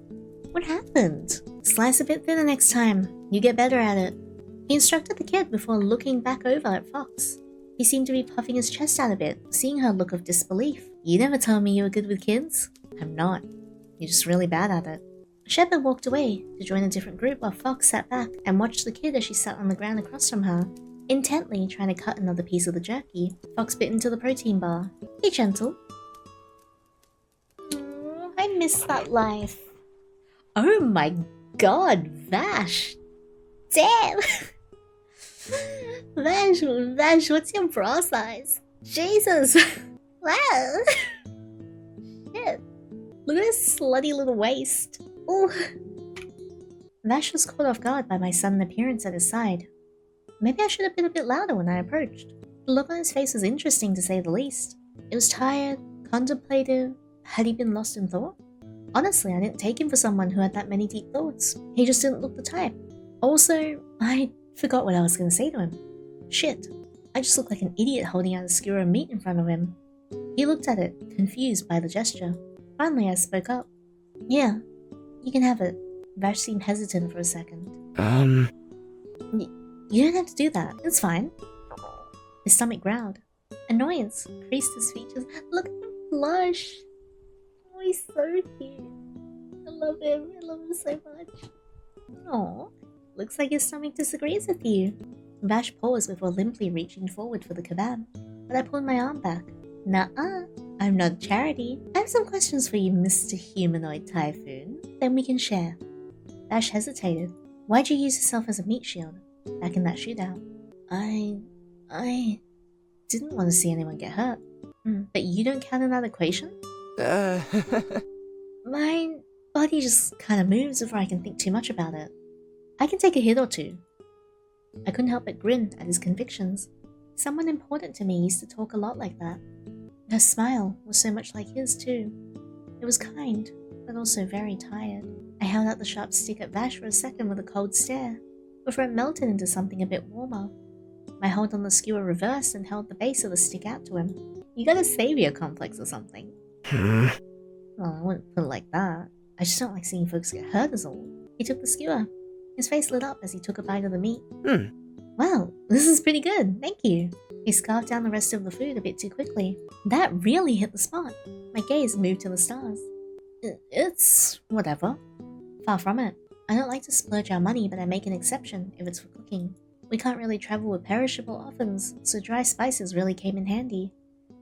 What happened? Slice a bit thinner next time. You get better at it. He instructed the kid before looking back over at Fox. He seemed to be puffing his chest out a bit, seeing her look of disbelief. You never told me you were good with kids. I'm not. You're just really bad at it. Shepard walked away to join a different group while Fox sat back and watched the kid as she sat on the ground across from her, intently trying to cut another piece of the jerky. Fox bit into the protein bar. Be gentle. I miss that life. Oh my god, Vash! Damn! Vash, what's your bra size? Jesus! Wow! Shit. Look at this slutty little waist. Ooh. Vash was caught off guard by my sudden appearance at his side. Maybe I should have been a bit louder when I approached. The look on his face was interesting to say the least. It was tired, contemplative. Had he been lost in thought? Honestly, I didn't take him for someone who had that many deep thoughts. He just didn't look the type. Also, I forgot what I was going to say to him. Shit. I just looked like an idiot holding out a skewer of meat in front of him. He looked at it, confused by the gesture. Finally, I spoke up. Yeah, you can have it. Vash seemed hesitant for a second. You don't have to do that. It's fine. His stomach growled. Annoyance creased his features. Look at him blush. Oh, he's so cute. I love him. I love him so much. Aw, looks like his stomach disagrees with you. Vash paused before limply reaching forward for the kebab, but I pulled my arm back. Nuh-uh. I'm not charity. I have some questions for you, Mr. Humanoid Typhoon. Then we can share. Vash hesitated. Why'd you use yourself as a meat shield back in that shootout? I didn't want to see anyone get hurt. But you don't count in that equation? My body just kind of moves before I can think too much about it. I can take a hit or two. I couldn't help but grin at his convictions. Someone important to me used to talk a lot like that. Her smile was so much like his too. It was kind, but also very tired. I held out the sharp stick at Vash for a second with a cold stare, before it melted into something a bit warmer. My hold on the skewer reversed and held the base of the stick out to him. You got a savior complex or something. Well, I wouldn't put it like that. I just don't like seeing folks get hurt is all. He took the skewer. His face lit up as he took a bite of the meat. Wow, this is pretty good, thank you. He scarfed down the rest of the food a bit too quickly. That really hit the spot. My gaze moved to the stars. It's whatever. Far from it. I don't like to splurge our money, but I make an exception if it's for cooking. We can't really travel with perishable ovens, so dry spices really came in handy.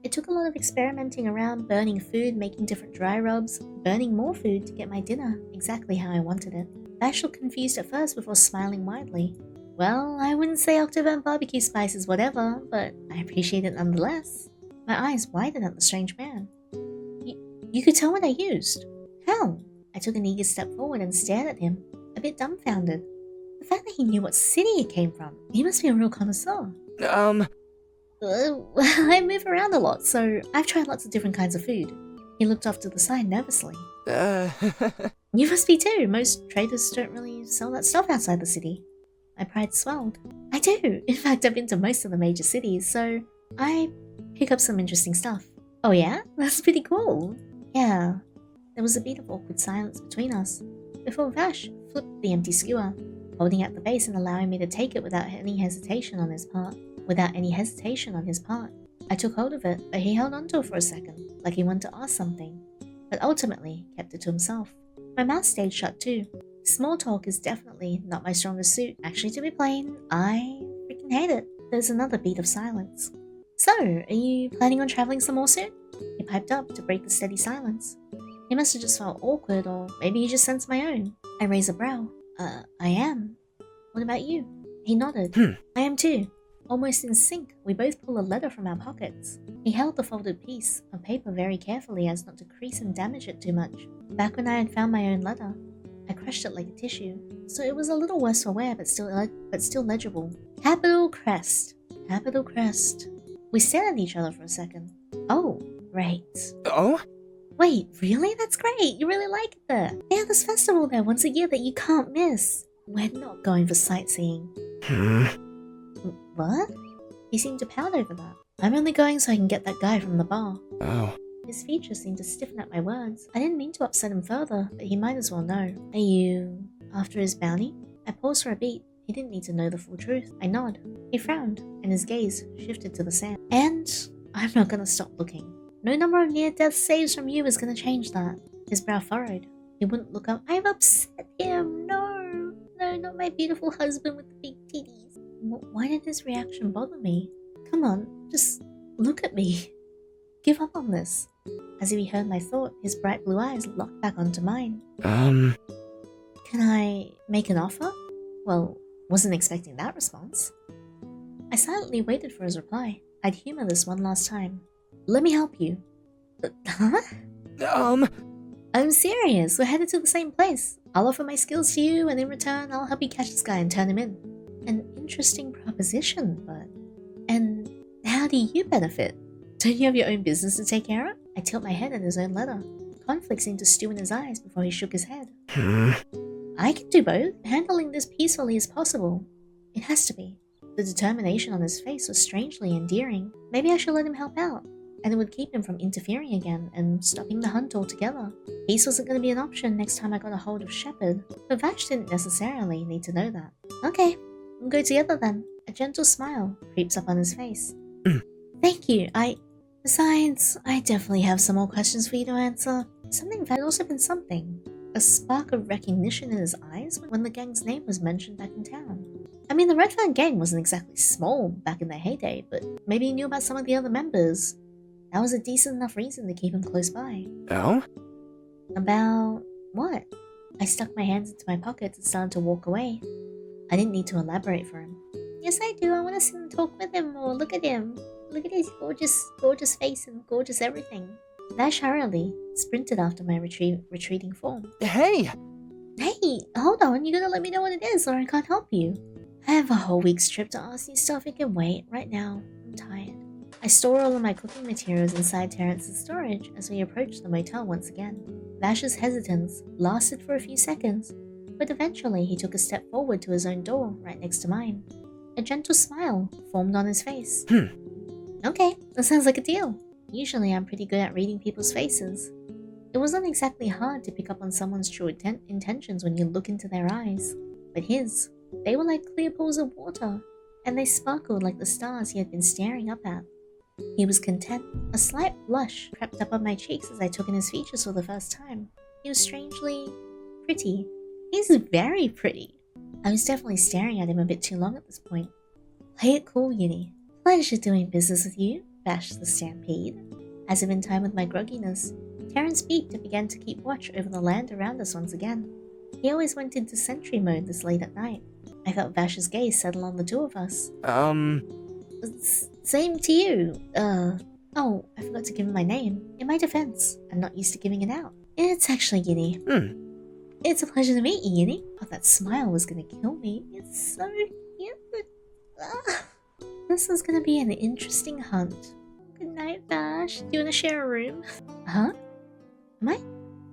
It took a lot of experimenting around, burning food, making different dry rubs, burning more food to get my dinner exactly how I wanted it. Vash looked confused at first before smiling widely. Well, I wouldn't say Octavent barbecue spice is whatever, but I appreciate it nonetheless. My eyes widened at the strange man. You could tell what I used. How? I took an eager step forward and stared at him, a bit dumbfounded. The fact that he knew what city it came from, he must be a real connoisseur. I move around a lot, so I've tried lots of different kinds of food. He looked off to the side nervously. You must be too. Most traders don't really sell that stuff outside the city. My pride swelled. I do. In fact, I've been to most of the major cities, so I pick up some interesting stuff. Oh yeah? That's pretty cool. Yeah. There was a bit of awkward silence between us, before Vash flipped the empty skewer, holding out the base and allowing me to take it without any hesitation on his part. I took hold of it, but he held onto it for a second, like he wanted to ask something, but ultimately kept it to himself. My mouth stayed shut too. Small talk is definitely not my strongest suit. Actually, to be plain, I freaking hate it. There's another beat of silence. So, are you planning on traveling some more soon? He piped up to break the steady silence. He must have just felt awkward, or maybe he just sensed my own. I raised a brow. I am. What about you? He nodded. I am too. Almost in sync, we both pulled a letter from our pockets. He held the folded piece of paper very carefully as not to crease and damage it too much. Back when I had found my own letter, I crushed it like a tissue, so it was a little worse for wear but still legible. Capital Crest. Capital Crest. We stared at each other for a second. Oh, right. Oh? Wait, really? That's great. You really like it there. They have this festival there once a year that you can't miss. We're not going for sightseeing. What? He seemed to pout over that. I'm only going so I can get that guy from the bar. Oh. His features seemed to stiffen at my words. I didn't mean to upset him further, but he might as well know. Are you after his bounty? I paused for a beat. He didn't need to know the full truth. I nod. He frowned, and his gaze shifted to the sand. And I'm not gonna stop looking. No number of near-death saves from you is gonna change that. His brow furrowed. He wouldn't look up. I've upset him. No, not my beautiful husband with the big titties. Why did his reaction bother me? Come on, just look at me. Give up on this. As if he heard my thought, his bright blue eyes locked back onto mine. Can I make an offer? Well, wasn't expecting that response. I silently waited for his reply. I'd humor this one last time. Let me help you. Huh? I'm serious. We're headed to the same place. I'll offer my skills to you, and in return, I'll help you catch this guy and turn him in. An interesting proposition, but... And how do you benefit? Don't you have your own business to take care of? I tilt my head at his own letter. Conflict seemed to stew in his eyes before he shook his head. I can do both. Handling this peacefully is possible. It has to be. The determination on his face was strangely endearing. Maybe I should let him help out, and it would keep him from interfering again and stopping the hunt altogether. Peace wasn't going to be an option next time I got a hold of Shepard, but Vash didn't necessarily need to know that. Okay, we'll go together then. A gentle smile creeps up on his face. Thank you, Besides, I definitely have some more questions for you to answer. Something that had also been something. A spark of recognition in his eyes when the gang's name was mentioned back in town. I mean, the Red Fang gang wasn't exactly small back in their heyday, but maybe he knew about some of the other members. That was a decent enough reason to keep him close by. Oh? About what? I stuck my hands into my pockets and started to walk away. I didn't need to elaborate for him. Yes, I do. I want to sit and talk with him more. Look at him. Look at his gorgeous face and gorgeous everything. Vash hurriedly sprinted after my retreating form. Hey, hold on. You gotta let me know what it is or I can't help you. I have a whole week's trip to ask you stuff. It can wait. Right now, I'm tired. I store all of my cooking materials inside Terrence's storage as we approach the motel once again. Vash's hesitance lasted for a few seconds, but eventually he took a step forward to his own door right next to mine. A gentle smile formed on his face. Okay, that sounds like a deal. Usually I'm pretty good at reading people's faces. It wasn't exactly hard to pick up on someone's true intentions when you look into their eyes, but his, they were like clear pools of water, and they sparkled like the stars he had been staring up at. He was content. A slight blush crept up on my cheeks as I took in his features for the first time. He was strangely pretty. He's very pretty. I was definitely staring at him a bit too long at this point. Play it cool, Yinny. Pleasure doing business with you, Vash the Stampede. As if in time with my grogginess, Terrence beeped and began to keep watch over the land around us once again. He always went into sentry mode this late at night. I felt Vash's gaze settle on the two of us. Same to you. Oh, I forgot to give him my name. In my defense, I'm not used to giving it out. It's actually Yinny. It's a pleasure to meet you, Yinny. Oh, that smile was gonna kill me. It's so cute. This is gonna be an interesting hunt. Good night, Vash. Do you wanna share a room? Huh? Am I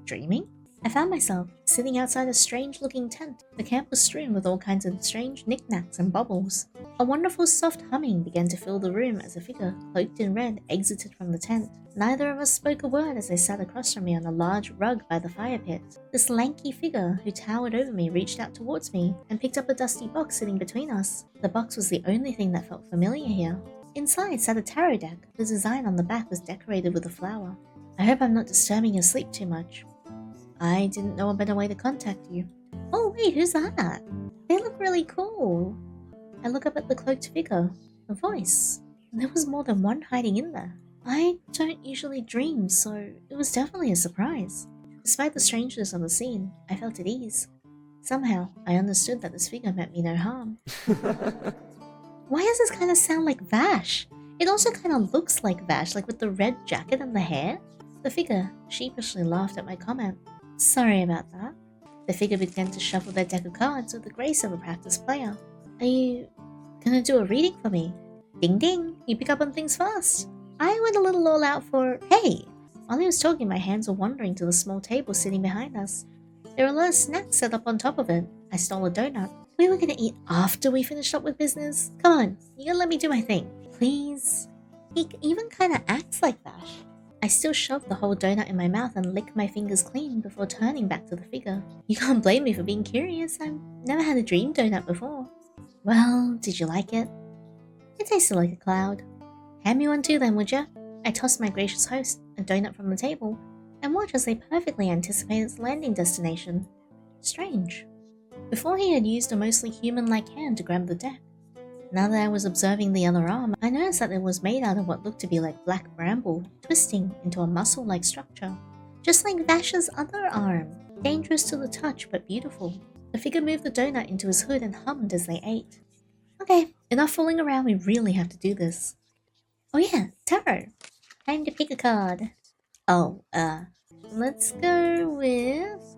dreaming? I found myself sitting outside a strange-looking tent. The camp was strewn with all kinds of strange knickknacks and baubles. A wonderful soft humming began to fill the room as a figure, cloaked in red, exited from the tent. Neither of us spoke a word as they sat across from me on a large rug by the fire pit. This lanky figure who towered over me reached out towards me and picked up a dusty box sitting between us. The box was the only thing that felt familiar here. Inside sat a tarot deck. The design on the back was decorated with a flower. I hope I'm not disturbing your sleep too much. I didn't know a better way to contact you. Oh wait, who's that? They look really cool. I look up at the cloaked figure. A voice. There was more than one hiding in there. I don't usually dream, so it was definitely a surprise. Despite the strangeness of the scene, I felt at ease. Somehow, I understood that this figure meant me no harm. Why does this kind of sound like Vash? It also kind of looks like Vash, like with the red jacket and the hair. The figure sheepishly laughed at my comment. Sorry about that. The figure began to shuffle their deck of cards with the grace of a practiced player. Are you gonna do a reading for me? Ding ding, you pick up on things fast. I went a little all out for, hey! While he was talking, my hands were wandering to the small table sitting behind us. There were a lot of snacks set up on top of it. I stole a donut. We were gonna eat after we finished up with business. Come on, you gotta let me do my thing. Please? He even kinda acts like Vash. I still shoved the whole donut in my mouth and licked my fingers clean before turning back to the figure. You can't blame me for being curious. I've never had a dream donut before. Well, did you like it? It tasted like a cloud. Hand me one too then, would ya? I tossed my gracious host a donut from the table and watched as they perfectly anticipated its landing destination. Strange. Before he had used a mostly human-like hand to grab the deck. Now that I was observing the other arm, I noticed that it was made out of what looked to be like black bramble, twisting into a muscle-like structure. Just like Vash's other arm. Dangerous to the touch, but beautiful. The figure moved the donut into his hood and hummed as they ate. Okay, enough fooling around, we really have to do this. Oh yeah, tarot. Time to pick a card. Oh, let's go with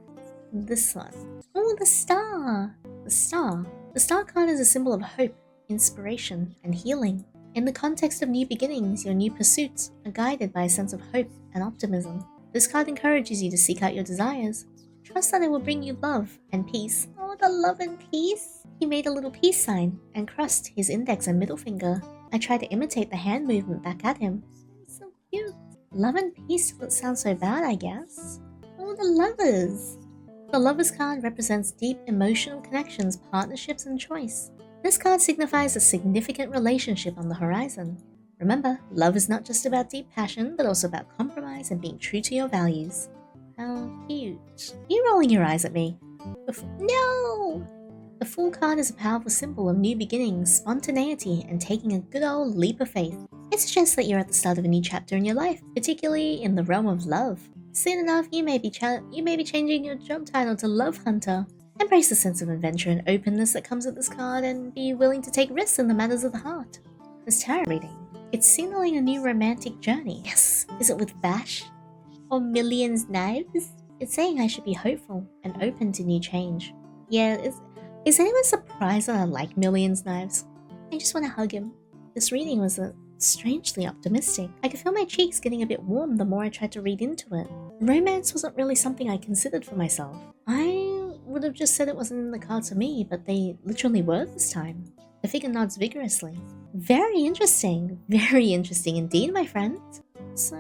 this one. Oh, the star. The star. The star card is a symbol of hope, inspiration, and healing. In the context of new beginnings, your new pursuits are guided by a sense of hope and optimism. This card encourages you to seek out your desires. Trust that it will bring you love and peace. Oh, the love and peace! He made a little peace sign and crossed his index and middle finger. I tried to imitate the hand movement back at him. So cute. Love and peace doesn't sound so bad, I guess. Oh, the lovers! The lovers card represents deep emotional connections, partnerships, and choice. This card signifies a significant relationship on the horizon. Remember, love is not just about deep passion, but also about compromise and being true to your values. How cute. You rolling your eyes at me? No! The Fool card is a powerful symbol of new beginnings, spontaneity, and taking a good old leap of faith. It suggests that you're at the start of a new chapter in your life, particularly in the realm of love. Soon enough, you may be changing your job title to Love Hunter. Embrace the sense of adventure and openness that comes with this card and be willing to take risks in the matters of the heart. This tarot reading, it's signaling a new romantic journey. Yes! Is it with Vash? Or Millions Knives? It's saying I should be hopeful and open to new change. Yeah, is anyone surprised that I like Millions Knives? I just want to hug him. This reading was strangely optimistic. I could feel my cheeks getting a bit warm the more I tried to read into it. Romance wasn't really something I considered for myself. I would have just said it wasn't in the cards for me, but they literally were this time. The figure nods vigorously. Very interesting indeed, my friend. So,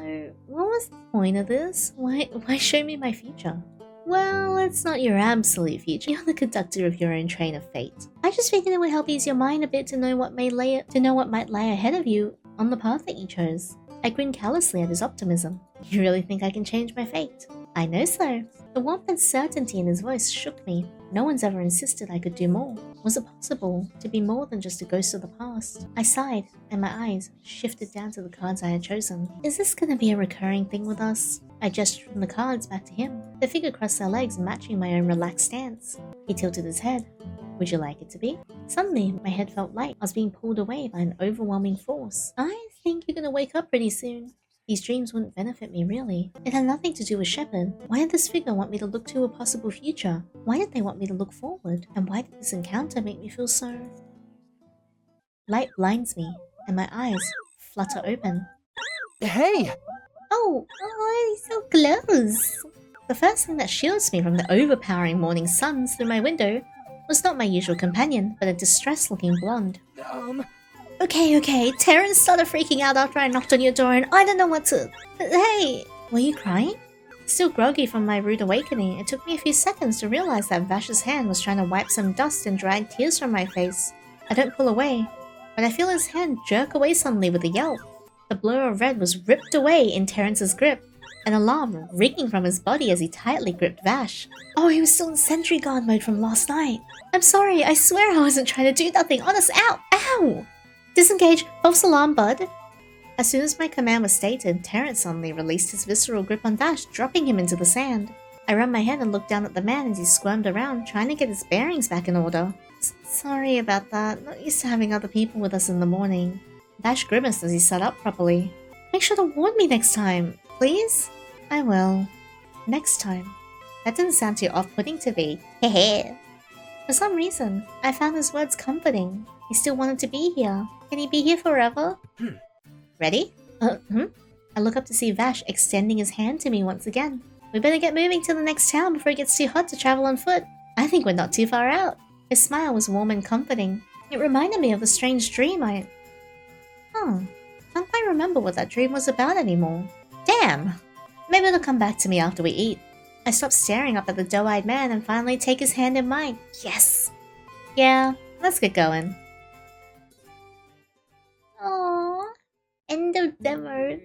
what was the point of this? Why show me my future? Well, it's not your absolute future. You're the conductor of your own train of fate. I just figured it would help ease your mind a bit to know what might lie ahead of you on the path that you chose. I grinned callously at his optimism. You really think I can change my fate? I know so. The warmth and certainty in his voice shook me. No one's ever insisted I could do more. Was it possible to be more than just a ghost of the past? I sighed, and my eyes shifted down to the cards I had chosen. Is this gonna be a recurring thing with us? I gestured from the cards back to him. The figure crossed their legs, matching my own relaxed stance. He tilted his head. Would you like it to be? Suddenly, my head felt light. I was being pulled away by an overwhelming force. I think you're gonna wake up pretty soon. These dreams wouldn't benefit me, really. It had nothing to do with Shepard. Why did this figure want me to look to a possible future? Why did they want me to look forward? And why did this encounter make me feel so... Light blinds me. and my eyes flutter open. Hey! Oh, he's so close. The first thing that shields me from the overpowering morning suns through my window was not my usual companion, but a distressed-looking blonde. Okay, Terrence started freaking out after I knocked on your door and I don't know what to... Hey, were you crying? Still groggy from my rude awakening, it took me a few seconds to realize that Vash's hand was trying to wipe some dust and drag tears from my face. I don't pull away, but I feel his hand jerk away suddenly with a yelp. The blur of red was ripped away in Terrence's grip, an alarm ringing from his body as he tightly gripped Vash. Oh, he was still in sentry guard mode from last night. I'm sorry, I swear I wasn't trying to do nothing. Honest, ow! Disengage, false alarm, bud. As soon as my command was stated, Terrence suddenly released his visceral grip on Vash, dropping him into the sand. I ran my head and looked down at the man as he squirmed around, trying to get his bearings back in order. Sorry about that, not used to having other people with us in the morning. Vash grimaced as he sat up properly. Make sure to warn me next time, please? I will. Next time. That didn't sound too off-putting to me. Hehe. For some reason, I found his words comforting. He still wanted to be here. Can he be here forever? Ready? I look up to see Vash extending his hand to me once again. We better get moving to the next town before it gets too hot to travel on foot. I think we're not too far out. His smile was warm and comforting. It reminded me of a strange dream can't quite remember what that dream was about anymore. Damn! Maybe it'll come back to me after we eat. I stop staring up at the doe-eyed man and finally take his hand in mine. Yes! Yeah, let's get going. Aww. End of demo.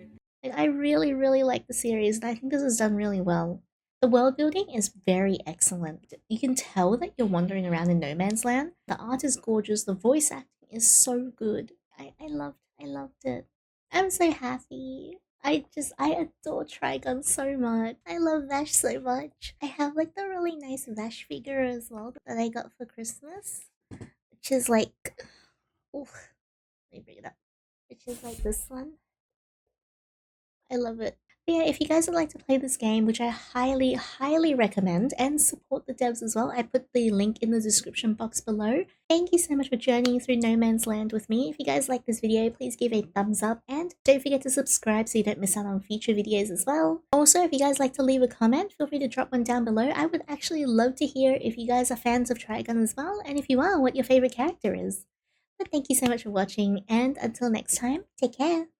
I really like the series and I think this is done really well. The world building is very excellent. You can tell that you're wandering around in no man's land. The art is gorgeous, the voice acting is so good. I loved it. I'm so happy. I adore Trigun so much. I love Vash so much. I have like the really nice Vash figure as well that I got for Christmas. Which is like... Oof. Let me bring it up. Which is like this one. I love it. But yeah, if you guys would like to play this game, which I highly recommend, and support the devs as well, I put the link in the description box below. Thank you so much for journeying through No Man's Land with me. If you guys like this video, please give a thumbs up, and don't forget to subscribe so you don't miss out on future videos as well. Also, if you guys like to leave a comment, feel free to drop one down below. I would actually love to hear if you guys are fans of Trigun as well, and if you are, what your favorite character is. But thank you so much for watching, and until next time, take care!